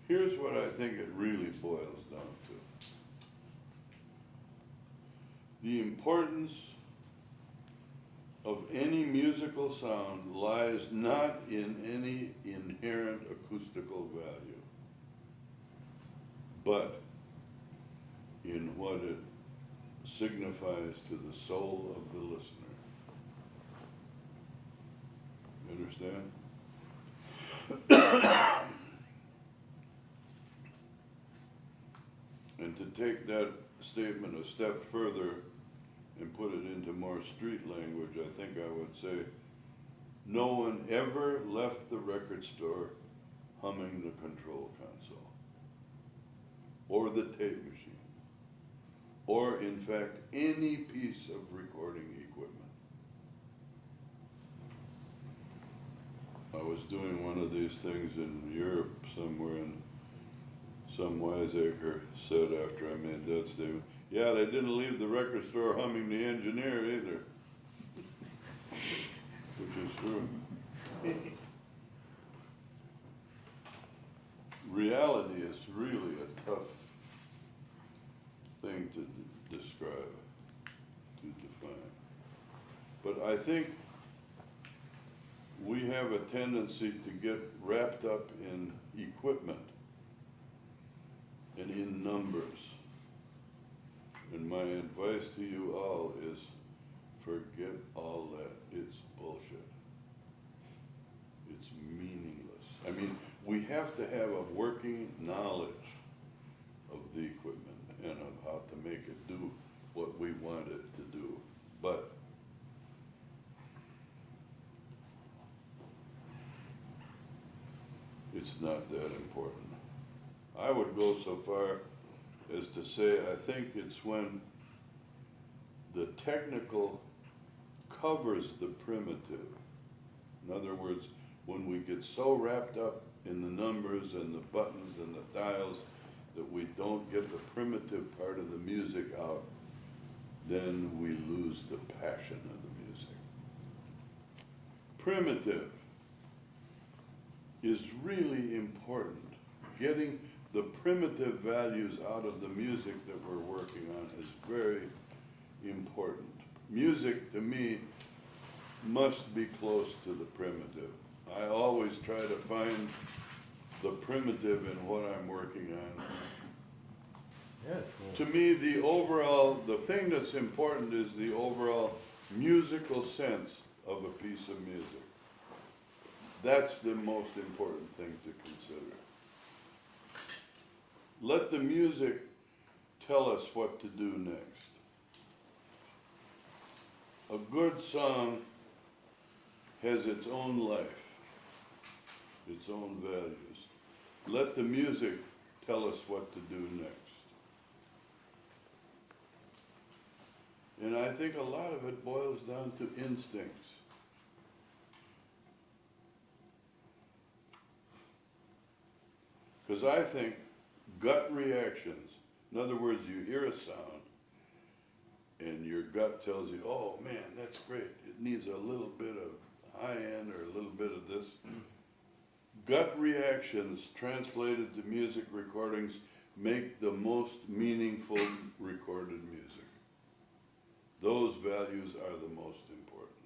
Here's what I think it really boils down to. The importance of any musical sound lies not in any inherent acoustical value, but in what it signifies to the soul of the listener. You understand? And to take that statement a step further and put it into more street language, I think I would say, no one ever left the record store humming the control console, or the tape machine, or in fact, any piece of recording equipment. I was doing one of these things in Europe somewhere, and some wiseacre said after I made that statement, yeah, they didn't leave the record store humming the engineer either. Which is true. Reality is really a tough thing to describe, to define. But I think we have a tendency to get wrapped up in equipment and in numbers. And my advice to you all is forget all that. It's bullshit. It's meaningless. I mean, we have to have a working knowledge of the equipment and of how to make it do what we want it to do. But it's not that important. I would go so far as to say I think it's when the technical covers the primitive. In other words, when we get so wrapped up in the numbers and the buttons and the dials that we don't get the primitive part of the music out, then we lose the passion of the music. Primitive is really important. Getting the primitive values out of the music that we're working on is very important. Music, to me, must be close to the primitive. I always try to find the primitive in what I'm working on. Yeah, it's cool. To me, the thing that's important is the overall musical sense of a piece of music. That's the most important thing to consider. Let the music tell us what to do next. A good song has its own life, its own values. Let the music tell us what to do next. And I think a lot of it boils down to instincts. Because I think gut reactions, in other words, you hear a sound and your gut tells you, oh man, that's great. It needs a little bit of high end or a little bit of this. Gut reactions translated to music recordings make the most meaningful recorded music. Those values are the most important.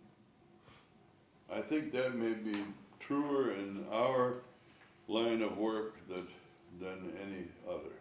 I think that may be truer in our line of work than any other.